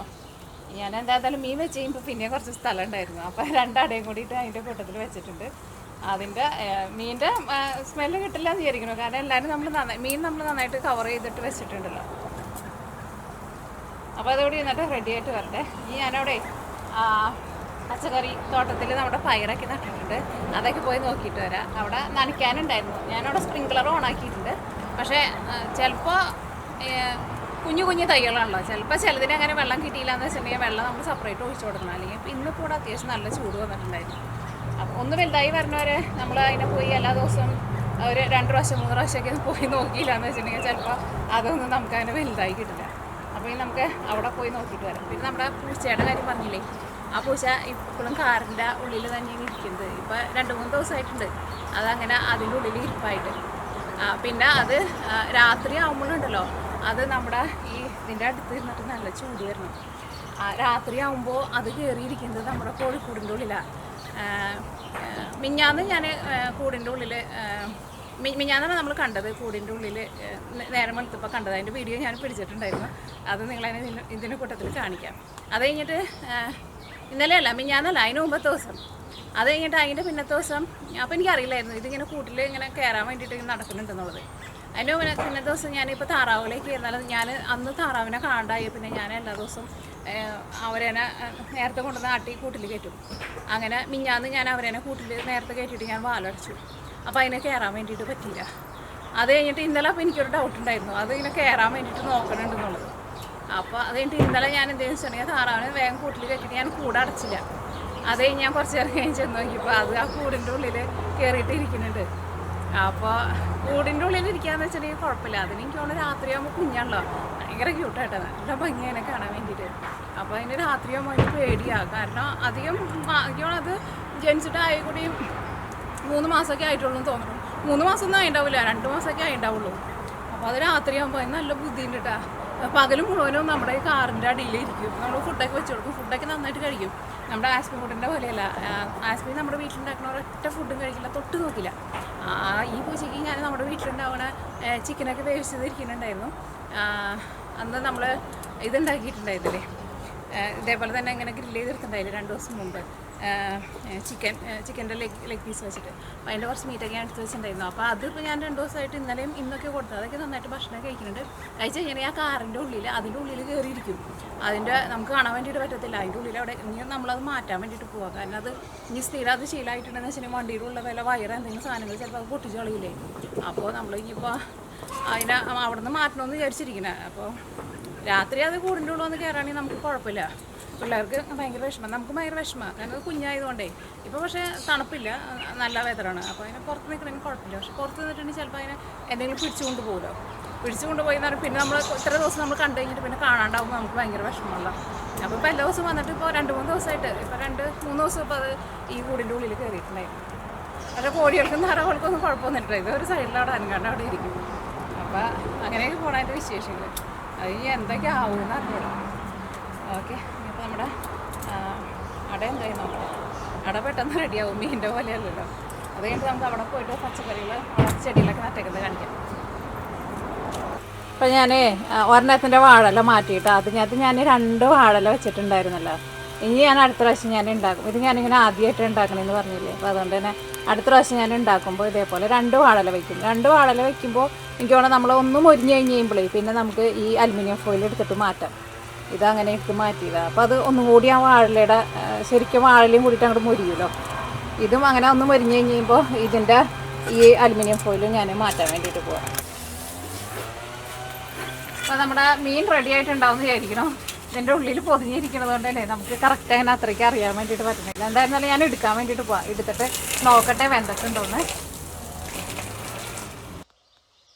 ഞാൻ എന്തായാലും മീൻ വെച്ച് കഴിയുമ്പോൾ പിന്നെ കുറച്ച് സ്ഥലം ഉണ്ടായിരുന്നു. അപ്പോൾ 2 അടയും കൂടിയിട്ട് അതിൻ്റെ കൂട്ടത്തിൽ വെച്ചിട്ടുണ്ട്. അതിൻ്റെ മീനിൻ്റെ സ്മെല്ല് കിട്ടില്ല എന്ന് വിചാരിക്കണം. കാരണം എല്ലാവരും മീൻ നമ്മൾ നന്നായിട്ട് കവർ ചെയ്തിട്ട് വെച്ചിട്ടുണ്ടല്ലോ. അപ്പോൾ അതോടെ എന്നിട്ട് റെഡി ആയിട്ട് വരട്ടെ. ഈ ഞാനവിടെ പച്ചക്കറി തോട്ടത്തിൽ നമ്മുടെ പയറൊക്കെ നട്ടിട്ടുണ്ട്. അതൊക്കെ പോയി നോക്കിയിട്ട് വരാം. അവിടെ നനയ്ക്കാനുണ്ടായിരുന്നു. ഞാനവിടെ സ്പ്രിങ്ക്ലർ ഓണാക്കിയിട്ടുണ്ട്. പക്ഷേ ചിലപ്പോൾ കുഞ്ഞു തൈകളാണല്ലോ. ചിലപ്പോൾ ചിലതിന് അങ്ങനെ വെള്ളം കിട്ടിയില്ല എന്ന് വെച്ചിട്ടുണ്ടെങ്കിൽ വെള്ളം നമ്മൾ സെപ്പറേറ്റ് ഒഴിച്ചു കൊടുക്കണം. അല്ലെങ്കിൽ ഇന്നിപ്പോൾ കൂടെ അത്യാവശ്യം നല്ല ചൂട് വന്നിട്ടുണ്ടായിരുന്നു. അപ്പോൾ ഒന്ന് വലുതായി വരുന്നവരെ നമ്മൾ അതിനെ പോയി എല്ലാ ദിവസവും ഒരു 2 പ്രാവശ്യം 3 പ്രാവശ്യമൊക്കെ പോയി നോക്കിയില്ല എന്ന് വെച്ചിട്ടുണ്ടെങ്കിൽ ചിലപ്പോൾ അതൊന്നും നമുക്ക് അങ്ങനെ വലുതായി കിട്ടില്ല. അപ്പോൾ ഇനി നമുക്ക് അവിടെ പോയി നോക്കിയിട്ട് വരാം. പിന്നെ നമ്മുടെ പൂച്ചയുടെ കാര്യം പറഞ്ഞില്ലേ, ആ പൂച്ച ഇപ്പോഴും കാറിൻ്റെ ഉള്ളിൽ തന്നെയാണ് ഇരിക്കുന്നത്. ഇപ്പോൾ 2-3 ദിവസമായിട്ടുണ്ട് അതങ്ങനെ അതിൻ്റെ ഉള്ളിൽ ഇരിപ്പായിട്ട്. പിന്നെ അത് രാത്രി ആകുമ്പോഴുണ്ടല്ലോ, അത് നമ്മുടെ ഇതിൻ്റെ അടുത്ത് ഇരുന്നിട്ട് നല്ല ചൂട് വരണം. രാത്രി ആകുമ്പോൾ അത് കയറിയിരിക്കുന്നത് നമ്മുടെ കോഴിക്കൂടിൻ്റെ ഉള്ളിലാണ്. മിഞ്ഞാന്ന് ഞാൻ കൂടിൻ്റെ ഉള്ളിൽ മിഞ്ഞാന്നാണ് നമ്മൾ കണ്ടത്. കൂടിൻ്റെ ഉള്ളിൽ നേരം വെളുത്തപ്പോൾ കണ്ടത്. അതിൻ്റെ വീഡിയോ ഞാൻ പിടിച്ചിട്ടുണ്ടായിരുന്നു. അത് നിങ്ങളതിനെ ഇതിൻ്റെ കൂട്ടത്തിൽ കാണിക്കാം. അത് കഴിഞ്ഞിട്ട് ഇന്നലെയല്ല മിഞ്ഞാന്നല്ല, അതിന് മുമ്പത്തെ ദിവസം. അത് കഴിഞ്ഞിട്ട് അതിൻ്റെ പിന്നത്തെ ദിവസം അപ്പോൾ എനിക്കറിയില്ലായിരുന്നു ഇതിങ്ങനെ കൂട്ടിൽ ഇങ്ങനെ കയറാൻ വേണ്ടിയിട്ട് നടക്കുന്നുണ്ടെന്നുള്ളത്. അതിൻ്റെ പിന്നത്തെ ദിവസം ഞാനിപ്പോൾ താറാവിലേക്ക് കയറുന്നാലും ഞാൻ അന്ന് താറാവിനെ കാണാണ്ടായി. പിന്നെ ഞാൻ എല്ലാ ദിവസവും അവരെന്നെ നേരത്തെ കൊണ്ടുവന്ന് ആട്ടി കൂട്ടിൽ കയറ്റും. അങ്ങനെ മിഞ്ഞാന്ന് ഞാൻ അവരെന്നെ കൂട്ടിൽ നേരത്തെ കയറ്റിയിട്ട് ഞാൻ വാലടച്ചു. അപ്പോൾ അതിനെ കയറാൻ വേണ്ടിയിട്ട് പറ്റിയില്ല. അത് കഴിഞ്ഞിട്ട് ഇന്നലെ അപ്പോൾ എനിക്കൊരു ഡൗട്ട് ഉണ്ടായിരുന്നു, അത് ഇങ്ങനെ കയറാൻ വേണ്ടിയിട്ട് നോക്കണുണ്ടെന്നുള്ളത്. അപ്പോൾ അത് കഴിഞ്ഞിട്ട് ഇന്നലെ ഞാൻ എന്തെങ്കിലും വെച്ചിട്ടുണ്ടെങ്കിൽ താറാവിനെ വേഗം കൂട്ടിൽ കയറ്റിയിട്ട് ഞാൻ കൂടെ അടച്ചില്ല. അത് കഴിഞ്ഞ് ഞാൻ കുറച്ച് നേരം കഴിഞ്ഞ് ചെന്ന് നോക്കിയപ്പോൾ അത് ആ കൂടിൻ്റെ ഉള്ളിൽ കയറിയിട്ട് ഇരിക്കുന്നുണ്ട്. അപ്പോൾ കൂടിൻ്റെ ഉള്ളിൽ ഇരിക്കാന്ന് വെച്ചിട്ടുണ്ടെങ്കിൽ കുഴപ്പമില്ല. അതിന് എനിക്ക് തോന്നുന്നു രാത്രിയാകുമ്പോൾ കുഞ്ഞാണല്ലോ, ഭയങ്കര ക്യൂട്ടായിട്ട് നല്ല ഭംഗി അതിനെ കാണാൻ വേണ്ടിയിട്ട്. അപ്പോൾ അതിന് രാത്രിയാകുമ്പോൾ അതിന് പേടിയാണ്. കാരണം അധികം അത് ജനിച്ചിട്ട് ആയി കൂടി 3 മാസമൊക്കെ ആയിട്ടുള്ളൂ എന്ന് തോന്നുന്നു. 3 മാസമൊന്നും ആയിണ്ടാവില്ല, 2 മാസമൊക്കെ ആയിണ്ടാവുള്ളൂ. അപ്പോൾ അത് രാത്രിയാകുമ്പോൾ അതിന് നല്ല ബുദ്ധിയുണ്ട് കേട്ടോ. പകലും മുഴുവനും നമ്മുടെ ഈ കാറിൻ്റെ അടിയിലിരിക്കും. നമ്മൾ ഫുഡൊക്കെ വെച്ച് കൊടുക്കും. ഫുഡൊക്കെ നന്നായിട്ട് കഴിക്കും. നമ്മുടെ ആസ്പി ഫുഡിൻ്റെ പോലെയല്ല. ആസ്പി നമ്മുടെ വീട്ടിലുണ്ടാക്കുന്ന ഒരൊറ്റ ഫുഡും കഴിക്കില്ല, തൊട്ട് നോക്കില്ല. ഈ പൂച്ചയ്ക്ക് ഞാൻ നമ്മുടെ വീട്ടിലുണ്ടാവുന്ന ചിക്കനൊക്കെ വേവിച്ചതിരിക്കുന്നുണ്ടായിരുന്നു. അന്ന് നമ്മൾ ഇതുണ്ടാക്കിയിട്ടുണ്ടായിരുന്നില്ലേ, ഇതേപോലെ തന്നെ ഇങ്ങനെ ഗ്രില്ല് ചെയ്തെടുത്തിട്ടുണ്ടായില്ലേ 2 ദിവസം മുമ്പ്. ചിക്കൻ്റെ ലെഗ് പീസ് വെച്ചിട്ട്. അപ്പോൾ അതിൻ്റെ കുറച്ച് മീറ്റൊക്കെ ഞാൻ എടുത്ത് വെച്ചിട്ടുണ്ടായിരുന്നു. അപ്പോൾ അതിപ്പോൾ ഞാൻ 2 ദിവസമായിട്ട് ഇന്നലെയും ഇന്നൊക്കെ കൊടുത്തത്. അതൊക്കെ നന്നായിട്ട് ഭക്ഷണം കഴിക്കുന്നുണ്ട്. കഴിച്ച് കഴിഞ്ഞാൽ ആ കാറിൻ്റെ ഉള്ളിൽ അതിൻ്റെ ഉള്ളിൽ കയറിയിരിക്കും. അതിൻ്റെ നമുക്ക് കാണാൻ വേണ്ടിയിട്ട് പറ്റത്തില്ല. അതിൻ്റെ ഉള്ളിൽ അവിടെ ഇനി നമ്മളത് മാറ്റാൻ വേണ്ടിയിട്ട് പോകാം. കാരണം അത് ഇനി സ്ഥിരം അത് ശീലമായിട്ടുണ്ടെന്ന് വെച്ചിട്ടുണ്ടെങ്കിൽ വണ്ടിയുടെ ഉള്ള വില വയറ് എന്തെങ്കിലും സാധനങ്ങൾ ചിലപ്പോൾ അത് പൊട്ടിച്ച് കളയില്ലേ. അപ്പോൾ നമ്മൾ ഇനിയിപ്പോൾ അതിനെ അവിടെ നിന്ന് മാറ്റണമെന്ന് വിചാരിച്ചിരിക്കുന്നത്. അപ്പോൾ രാത്രി അത് കൂടിൻ്റെ ഉള്ളിൽ വന്ന് കയറുകയാണെങ്കിൽ നമുക്ക് കുഴപ്പമില്ല. പിള്ളേർക്ക് ഭയങ്കര വിഷമം, നമുക്ക് ഭയങ്കര വിഷമമാണ്. കാരണം അത് കുഞ്ഞായതുകൊണ്ടേ. ഇപ്പോൾ പക്ഷേ തണുപ്പില്ല, നല്ല വെതറാണ്. അപ്പോൾ അതിനെ പുറത്ത് നിൽക്കണമെങ്കിൽ കുഴപ്പമില്ല. പക്ഷെ പുറത്ത് നിന്നിട്ടുണ്ടെങ്കിൽ ചിലപ്പോൾ അതിനെ എന്തെങ്കിലും പിടിച്ചുകൊണ്ട് പോകുമല്ലോ. പിടിച്ചുകൊണ്ട് പോയി എന്ന് പറഞ്ഞാൽ പിന്നെ നമ്മൾ ഇത്ര ദിവസം നമ്മൾ കണ്ടു കഴിഞ്ഞിട്ട് പിന്നെ കാണാണ്ടാവുമ്പോൾ നമുക്ക് ഭയങ്കര വിഷമമുള്ള. അപ്പോൾ ഇപ്പോൾ എല്ലാ ദിവസവും വന്നിട്ട് ഇപ്പോൾ 2-3 ദിവസമായിട്ട് ഇപ്പോൾ 2-3 ദിവസം ഇപ്പോൾ അത് ഈ കൂടിൻ്റെ ഉള്ളിൽ കയറിയിട്ടുണ്ടായിരുന്നു. പക്ഷേ കോഴികൾക്കും താറാവുകൾക്കൊന്നും കുഴപ്പമൊന്നുമില്ല. ഇതൊരു സൈഡിലവിടെ അനങ്ങാണ്ട് അവിടെ ഇരിക്കും. അപ്പോൾ അങ്ങനെയൊക്കെ പോണതിൻ്റെ വിശേഷങ്ങൾ. അത് ഇനി എന്തൊക്കെ ആവുമെന്ന് അറിഞ്ഞൂടാ. ഓക്കെ, ഇപ്പോൾ നമ്മുടെ അട എന്തായി നോക്കാം. അട പെട്ടെന്ന് റെഡിയാവും, മീനിൻ്റെ പോലെയല്ലല്ലോ. അത് കഴിഞ്ഞിട്ട് നമുക്ക് അവിടെ പോയിട്ട് പച്ചക്കറികൾ ചെടികളൊക്കെ നട്ടേക്കുന്നത് കാണിക്കാം. അപ്പോൾ ഞാൻ ഒരെണ്ണത്തിൻ്റെ വാഴല മാറ്റിയിട്ട് അതിനകത്ത് ഞാൻ 2 വാഴല വെച്ചിട്ടുണ്ടായിരുന്നല്ലോ. ഇനി ഞാൻ അടുത്ത പ്രാവശ്യം ഞാൻ ഉണ്ടാക്കും. ഇത് ഞാനിങ്ങനെ ആദ്യമായിട്ട് ഉണ്ടാക്കണമെന്ന് പറഞ്ഞില്ലേ. അപ്പോൾ അതുകൊണ്ട് തന്നെ അടുത്ത പ്രാവശ്യം ഞാൻ ഉണ്ടാക്കുമ്പോൾ ഇതേപോലെ 2 വാഴല വയ്ക്കും. 2 വാഴല വയ്ക്കുമ്പോൾ എനിക്ക് വേണം നമ്മൾ ഒന്ന് മൊരിഞ്ഞ് കഴിഞ്ഞ് കഴിയുമ്പോഴേ പിന്നെ നമുക്ക് ഈ അലുമിനിയം ഫോയിൽ എടുത്തിട്ട് മാറ്റാം. ഇതങ്ങനെ എടുത്ത് മാറ്റിയതാണ്. അപ്പോൾ അത് ഒന്നും കൂടി ആ വാഴലയുടെ ശരിക്കും വാഴലയും കൂടിയിട്ട് അങ്ങോട്ട് മൊരിയുമല്ലോ. ഇതും അങ്ങനെ ഒന്ന് മൊരിഞ്ഞ് കഴിഞ്ഞ് കഴിയുമ്പോൾ ഇതിൻ്റെ ഈ അലുമിനിയം ഫോയിലും ഞാൻ മാറ്റാൻ വേണ്ടിയിട്ട് പോകാം. അപ്പോൾ നമ്മുടെ മീൻ റെഡി ആയിട്ടുണ്ടാവും എന്ന് വിചാരിക്കണം. ഇതിൻ്റെ ഉള്ളിൽ പൊതിഞ്ഞിരിക്കുന്നത് കൊണ്ട് തന്നെ നമുക്ക് കറക്റ്റ് അങ്ങനെ അത്രയ്ക്ക് അറിയാൻ വേണ്ടിയിട്ട് പറ്റുന്നില്ല. എന്തായിരുന്നാലും ഞാൻ എടുക്കാൻ വേണ്ടിയിട്ട് പോവാം. എടുത്തിട്ട് നോക്കട്ടെ വെന്തിട്ടുണ്ടോന്ന്.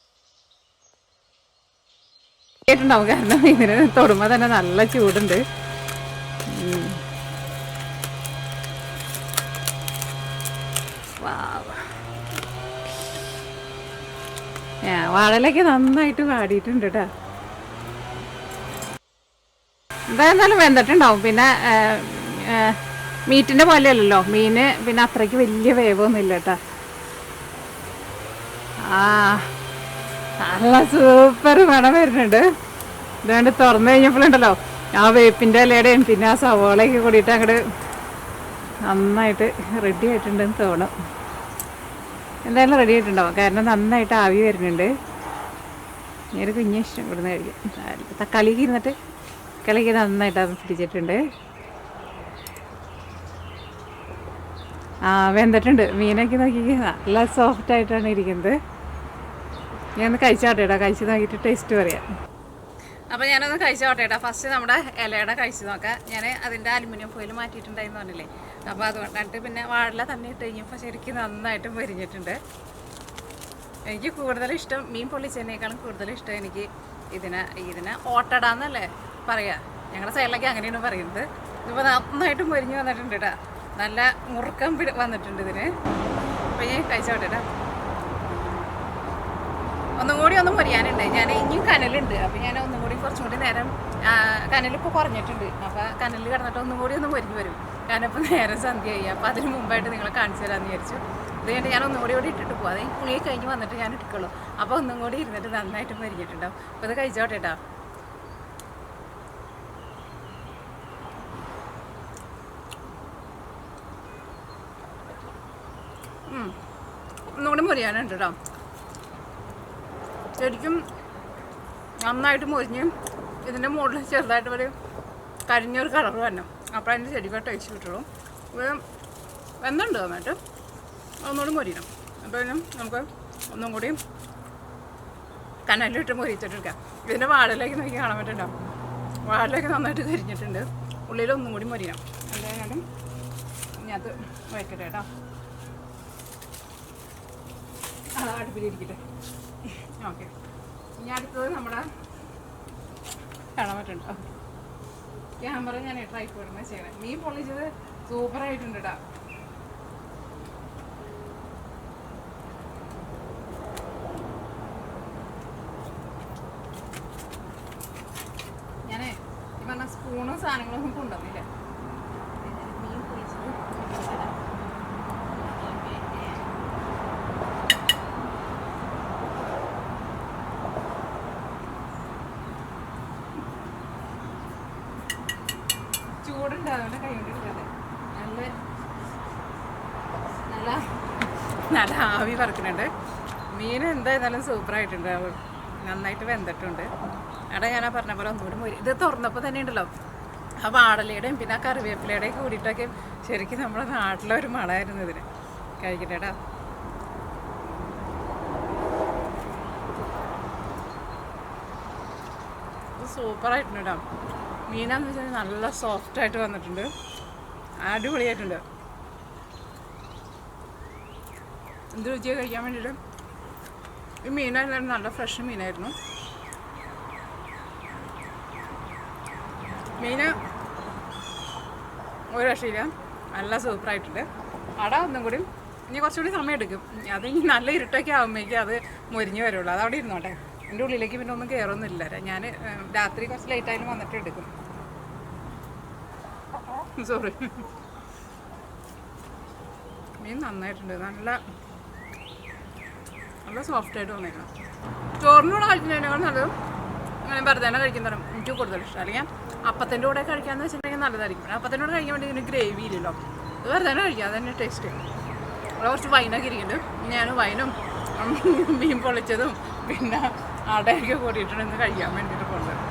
ാവും കാരണം ഇതിന് തൊടുമ്പോൾ തന്നെ നല്ല ചൂടുണ്ട്. വാഴലൊക്കെ നന്നായിട്ട് വാടിയിട്ടുണ്ട് കേട്ടോ. എന്തായിരുന്നാലും വെന്തിട്ടുണ്ടാവും. പിന്നെ മീറ്റിൻ്റെ പോലെയല്ലല്ലോ മീന്, പിന്നെ അത്രയ്ക്ക് വലിയ വേവൊന്നും ഇല്ല കേട്ടോ. ആ നല്ല സൂപ്പർ മണം വരുന്നുണ്ട്. ഇതുകൊണ്ട് തുറന്നു കഴിഞ്ഞപ്പോഴുണ്ടല്ലോ ആ വേപ്പിൻ്റെ ഇലയുടെയും പിന്നെ ആ സവോളയൊക്കെ കൂടിയിട്ട് അങ്ങോട്ട് നന്നായിട്ട് റെഡി ആയിട്ടുണ്ടെന്ന് തോന്നും. എന്തായാലും റെഡി ആയിട്ടുണ്ടാവും, കാരണം നന്നായിട്ട് ആവി വരുന്നുണ്ട്. ഒരു കുഞ്ഞ് ഇഷ്ടം ഇവിടുന്ന് കഴിക്കും. തക്കാളിക്ക് ഇരുന്നിട്ട് തക്കാളിക്ക് നന്നായിട്ട് അത് പിടിച്ചിട്ടുണ്ട്. ആ വെന്തിട്ടുണ്ട്. മീനൊക്കെ നോക്കി നല്ല സോഫ്റ്റ് ആയിട്ടാണ് ഇരിക്കുന്നത്. ഞാനൊന്ന് കഴിച്ചോട്ടെ കേട്ടോ, കഴിച്ച് നോക്കിയിട്ട് ടേസ്റ്റ് പറയാം. അപ്പോൾ ഞാനൊന്ന് കഴിച്ചോട്ടെ കേട്ടോ. ഫസ്റ്റ് നമ്മുടെ ഇലയുടെ കഴിച്ച് നോക്കാം. ഞാൻ അതിൻ്റെ അലുമിനിയം ഫോയിൽ മാറ്റിയിട്ടുണ്ടായിരുന്നു പറഞ്ഞില്ലേ, അപ്പോൾ അതുകൊണ്ടിട്ട് പിന്നെ വാഴ തന്നെ ഇട്ട് കഴിഞ്ഞപ്പോൾ ശരിക്കും നന്നായിട്ട് പൊരിഞ്ഞിട്ടുണ്ട്. എനിക്ക് കൂടുതൽ ഇഷ്ടം മീൻ പൊള്ളിച്ചതിനേക്കാളും കൂടുതൽ ഇഷ്ടം എനിക്ക് ഇതിനെ ഓട്ടടാന്നല്ലേ പറയാ, ഞങ്ങളുടെ സൈഡിലൊക്കെ അങ്ങനെയാണ് പറയുന്നത്. ഇതിപ്പോൾ നന്നായിട്ട് പൊരിഞ്ഞ് വന്നിട്ടുണ്ട് കേട്ടോ, നല്ല മുറുക്കം വന്നിട്ടുണ്ട് ഇതിന്. അപ്പോൾ ഞാൻ കഴിച്ചോട്ടെ കേട്ടോ. ഒന്നും കൂടി ഒന്നും പൊരിയാനുണ്ട്. ഞാൻ ഇനിയും കനലുണ്ട്, അപ്പോൾ ഞാൻ ഒന്നും കൂടി കുറച്ചും കൂടി നേരം, കനലിപ്പോൾ കുറഞ്ഞിട്ടുണ്ട്, അപ്പോൾ കനലിൽ കിടന്നിട്ട് ഒന്നും കൂടി ഒന്ന് പൊരിഞ്ഞ് വരും. കാരണം ഇപ്പോൾ നേരം സന്ധ്യയായി, അപ്പോൾ അതിന് മുമ്പായിട്ട് നിങ്ങളെ കാണിച്ചു തരാമെന്ന് വിചാരിച്ചു. ഇത് കഴിഞ്ഞിട്ട് ഞാൻ ഒന്നും കൂടി ഇട്ടിട്ട് പോകും. അത് ഈ പുളിയെ കഴിഞ്ഞ് വന്നിട്ട് ഞാൻ ഇട്ടിക്കുള്ളൂ. അപ്പോൾ ഒന്നും കൂടി ഇരുന്നിട്ട് നന്നായിട്ട് പൊരിഞ്ഞിട്ടുണ്ടാവും. അപ്പോൾ ഇത് കഴിച്ചോട്ടെ കേട്ടോ. ഒന്നുകൂടി പൊരിയാനുണ്ട് കേട്ടോ. ശരിക്കും നന്നായിട്ട് മൊരിഞ്ഞ് ഇതിൻ്റെ മുകളിൽ ചെറുതായിട്ട് ഒരു കരിഞ്ഞൊരു കളർ വരണം. അപ്പോൾ അതിൻ്റെ ശരിക്കും ടേസ്റ്റ് കിട്ടുള്ളൂ. ഇത് വെന്തുണ്ട് നന്നായിട്ട്, ഒന്നുകൂടി മൊരിയണം. അപ്പോൾ നമുക്ക് ഒന്നും കൂടി കനലിലിട്ട് മൊരിച്ചിട്ടെടുക്കാം. ഇതിൻ്റെ വാഴയിലേക്ക് നോക്കി കാണാൻ പറ്റുന്നുണ്ടാവും. വാഴയിലേക്ക് നന്നായിട്ട് കരിഞ്ഞിട്ടുണ്ട്, ഉള്ളിൽ ഒന്നും കൂടി മൊരിയണം. എന്തായാലും ഇതിനകത്ത് വയ്ക്കട്ടെ കേട്ടോ. അത് അടുപ്പിലിരിക്കട്ടെ. ഓക്കെ, ഇനി അടുത്തത് നമ്മുടെ കാണാൻ പറ്റുന്നുണ്ടോ ക്യാമറ? ഞാൻ ട്രൈപ്പോഡിന് ചെയ്യണം. മീൻ പൊള്ളിച്ചത് സൂപ്പറായിട്ടുണ്ട് കേട്ടോ. ഞാനേ ഈ പറഞ്ഞ സ്പൂണും സാധനങ്ങളൊന്നും കൊണ്ടുവന്നില്ല. മീൻ പൊള്ളിച്ചത് ചൂടുണ്ടാവുന്ന കൈ കൊണ്ടിരിക്കട്ടെ. നല്ല ആവി പറക്കുന്നുണ്ട്. മീൻ എന്തായിരുന്നാലും സൂപ്പറായിട്ടുണ്ട്, നന്നായിട്ട് വെന്തിട്ടുണ്ട്. അവിടെ ഞാൻ പറഞ്ഞ പോലെ ഒന്നുകൂടി ഇത് തുറന്നപ്പോൾ തന്നെ ഉണ്ടല്ലോ ആ വാടലയുടെയും പിന്നെ ആ കറിവേപ്പിലയുടെയും കൂടിയിട്ടൊക്കെ ശരിക്കും നമ്മുടെ നാട്ടിലെ ഒരു മണമായിരുന്നു ഇതിന്. കഴിക്കട്ടെടാ. സൂപ്പറായിട്ടുണ്ട് കേട്ടോ. മീനാന്ന് വെച്ചാൽ നല്ല സോഫ്റ്റായിട്ട് വന്നിട്ടുണ്ട്, അടിപൊളിയായിട്ടുണ്ട്. എന്ത് രുചിയെ കഴിക്കാൻ വേണ്ടിയിട്ട്. ഈ മീനായിരുന്നു നല്ല ഫ്രഷ് മീനായിരുന്നു. മീൻ ഒരു രക്ഷയില്ല, നല്ല സൂപ്പറായിട്ടുണ്ട്. അട ഒന്നും കൂടി ഇനി കുറച്ചുകൂടി സമയം എടുക്കും. അത് ഇനി നല്ല ഇരുട്ടൊക്കെ ആകുമ്പോഴേക്കും അത് മൊരിഞ്ഞ് വരുള്ളൂ. അതവിടെ ഇരുന്നോട്ടെ. എൻ്റെ ഉള്ളിലേക്ക് പിന്നെ ഒന്നും കയറൊന്നുമില്ല. ഞാൻ രാത്രി കുറച്ച് ലേറ്റായാലും വന്നിട്ട് എടുക്കും. സോറി. മീൻ നന്നായിട്ടുണ്ട്, നല്ല സോഫ്റ്റായിട്ട് വന്നേക്കണം. ചോറിനൂടെ കഴിക്കുന്നതിനേക്കാൾ നല്ലത് അങ്ങനെ വെറുതെ തന്നെ കഴിക്കുന്നതാണ് എനിക്ക് കൂടുതൽ ഇഷ്ടം. അല്ലെങ്കിൽ അപ്പത്തിൻ്റെ കൂടെ കഴിക്കാമെന്ന് വെച്ചിട്ടുണ്ടെങ്കിൽ നല്ലതായിരിക്കും. അപ്പത്തിൻ്റെ കൂടെ കഴിക്കാൻ വേണ്ടി ഇതിന് ഗ്രേവി ഇല്ലല്ലോ, ഇത് വെറുതെ തന്നെ കഴിക്കാം, അതന്നെ ടേസ്റ്റ്. ഇവിടെ കുറച്ച് വൈനൊക്കെ ഇരിക്കുന്നുണ്ട്. ഞാൻ വൈനും മീൻ പൊള്ളിച്ചതും പിന്നെ അടയൊക്കെ കൂടിയിട്ടുണ്ട് ഇന്ന് കഴിക്കാൻ വേണ്ടിയിട്ട് പോകുന്നത്.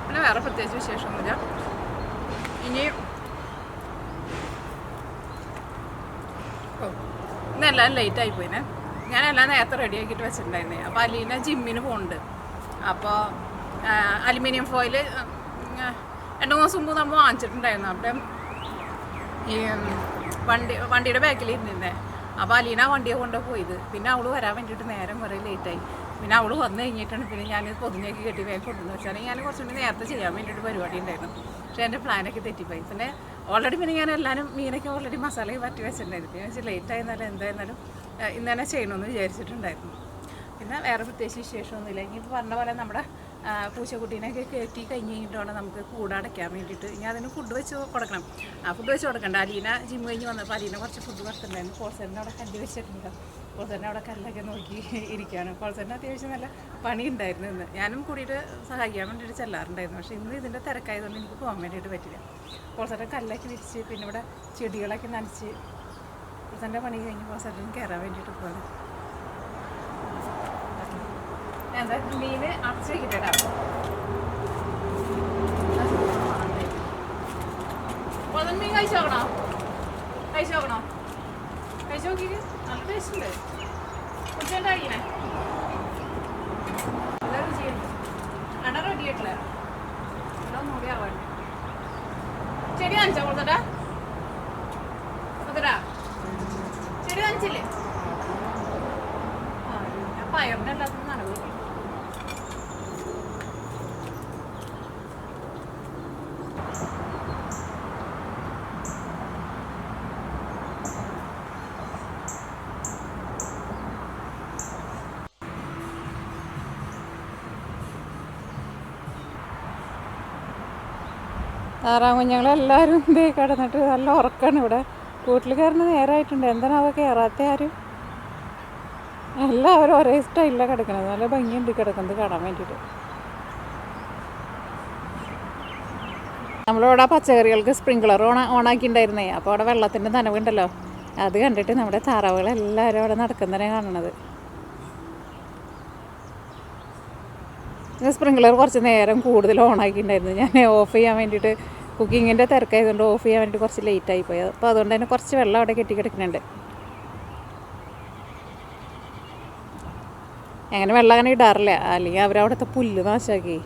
പിന്നെ വേറെ പ്രത്യേകിച്ച് വിശേഷമൊന്നുമില്ല. ഇനി ഇന്നെല്ലാം ലേറ്റായിപ്പോയിനെ. ഞാനെല്ലാം നേരത്തെ റെഡിയാക്കിയിട്ട് വെച്ചിട്ടുണ്ടായിരുന്നേ. അപ്പോൾ അലീന ജിമ്മിന് പോകുന്നുണ്ട്. അപ്പോൾ അലുമിനിയം ഫോയിൽ 2 ദിവസം മുമ്പ് നമ്മൾ വാങ്ങിച്ചിട്ടുണ്ടായിരുന്നു. അപ്പം ഈ വണ്ടിയുടെ ബാക്കിൽ ഇരുന്നിരുന്നേ. അപ്പോൾ അലീന വണ്ടിയെ കൊണ്ടുപോയത്. പിന്നെ അവൾ വരാൻ വേണ്ടിയിട്ട് നേരം കുറേ ലേറ്റായി. പിന്നെ അവൾ വന്നു കഴിഞ്ഞിട്ടാണ് പിന്നെ ഞാൻ പൊതിഞ്ഞേക്ക് കെട്ടി വേഗം കൊണ്ടുവന്ന് വെച്ചാൽ ഞാൻ കുറച്ചുകൂടി നേരത്തെ ചെയ്യാൻ വേണ്ടിയിട്ട് പരിപാടി ഉണ്ടായിരുന്നു. പക്ഷേ എൻ്റെ പ്ലാനൊക്കെ തെറ്റിപ്പോയി. പിന്നെ ഓൾറെഡി പിന്നെ ഞാൻ എല്ലാവരും മീനൊക്കെ ഓൾറെഡി മസാലയൊക്കെ പറ്റി വെച്ചിട്ടുണ്ടായിരുന്നു. പിന്നെ വെച്ചാൽ ലേറ്റായിരുന്നാലും എന്തായിരുന്നാലും ഇന്ന് തന്നെ ചെയ്യണമെന്ന് വിചാരിച്ചിട്ടുണ്ടായിരുന്നു. പിന്നെ വേറെ പ്രത്യേകിച്ച് വിശേഷമൊന്നുമില്ല. ഇനിയിപ്പോൾ പറഞ്ഞ പോലെ നമ്മുടെ പൂച്ചക്കുട്ടീനെയൊക്കെ കയറ്റി കഴിഞ്ഞ് കഴിഞ്ഞിട്ട് വേണം നമുക്ക് കൂടടയ്ക്കാൻ വേണ്ടിയിട്ട്. ഇനി അതിന് ഫുഡ് വെച്ച് കൊടുക്കണം. ഫുഡ് വെച്ച് കൊടുക്കണ്ട. അലീന ജിം കഴിഞ്ഞ് വന്നപ്പോൾ അലീന കുറച്ച് ഫുഡ് കൊടുത്തിട്ടുണ്ടായിരുന്നു. പോൾസറിൻ്റെ അവിടെ കല്ല് വെച്ചിട്ടുണ്ട്. പോൾസറിൻ്റെ അവിടെ കല്ലൊക്കെ നോക്കി ഇരിക്കുകയാണ്. പോൾസറിൻ്റെ അത്യാവശ്യം നല്ല പണി ഉണ്ടായിരുന്നു ഇന്ന്. ഞാനും കൂടിയിട്ട് സഹായിക്കാൻ വേണ്ടിയിട്ട് ചെല്ലാറുണ്ടായിരുന്നു. പക്ഷേ ഇന്ന് ഇതിൻ്റെ തിരക്കായതുകൊണ്ട് എനിക്ക് പോകാൻ വേണ്ടിയിട്ട് പറ്റില്ല. പോൾസറിൻ്റെ കല്ലൊക്കെ വിരിച്ച് പിന്നെ ഇവിടെ ചെടികളൊക്കെ നനച്ച് പോൾസറിൻ്റെ പണി കഴിഞ്ഞ് പോൾസറിന് കയറാൻ വേണ്ടിയിട്ട് പോകാൻ. എന്താ മീൻ അടച്ച് വെക്കിട്ടാ. മീൻ കഴിച്ചു നോക്കണോ? കഴിച്ചു നോക്കണോ? കഴിച്ചു നോക്കിയിട്ട് നല്ല ടേസ്റ്റ് ഉണ്ട്. ഉച്ചേണ്ട കഴിക്കണേ നല്ല രുചിയുണ്ട്. അട റെഡി ആയിട്ടില്ല. ഇവിടെ ഒന്നുകൂടി ആവാണ്ട് ചെടി കാണിച്ചാ കൊടുത്തട്ടാ. കൊടുത്തട്ടാ ചെടി കാണിച്ചില്ലേ? ഞാൻ പയറിൻ്റെ എല്ലാത്തിനും നനവ്. താറാവ് കുഞ്ഞുങ്ങളെല്ലാവരും ഇതേ കിടന്നിട്ട് നല്ല ഉറക്കമാണ്. ഇവിടെ കൂട്ടിൽ കയറുന്ന നേരമായിട്ടുണ്ട്. എന്താണാവോ കയറാത്ത ആരും? എല്ലാവരും ഒരേ സ്റ്റൈലിലാണ് കിടക്കുന്നത്. നല്ല ഭംഗിയുണ്ട് കിടക്കുന്നത് കാണാൻ വേണ്ടിയിട്ട്. നമ്മളിവിടെ പച്ചക്കറികൾക്ക് സ്പ്രിങ്ക്ലർ ഓണാക്കിയിട്ടുണ്ടായിരുന്നേ. അപ്പോൾ അവിടെ വെള്ളത്തിൻ്റെ നനവുണ്ടല്ലോ, അത് കണ്ടിട്ട് നമ്മുടെ താറാവുകളെല്ലാവരും അവിടെ നടക്കുന്നതിനെ കാണണത്. സ്പ്രിങ്ക്ലർ കുറച്ച് നേരം കൂടുതൽ ഓണാക്കിയിട്ടുണ്ടായിരുന്നു. ഞാൻ ഓഫ് ചെയ്യാൻ വേണ്ടിയിട്ട് കുക്കിങ്ങിൻ്റെ തിരക്കായതുകൊണ്ട് ഓഫ് ചെയ്യാൻ വേണ്ടിയിട്ട് കുറച്ച് ലേറ്റായിപ്പോയി. അപ്പോൾ അതുകൊണ്ട് തന്നെ കുറച്ച് വെള്ളം അവിടെ കെട്ടിക്കിടക്കുന്നുണ്ട്. അങ്ങനെ വെള്ളം അങ്ങനെ ഇടാറില്ല, അല്ലെങ്കിൽ അവരവിടുത്തെ പുല്ല് നാശമാക്കി.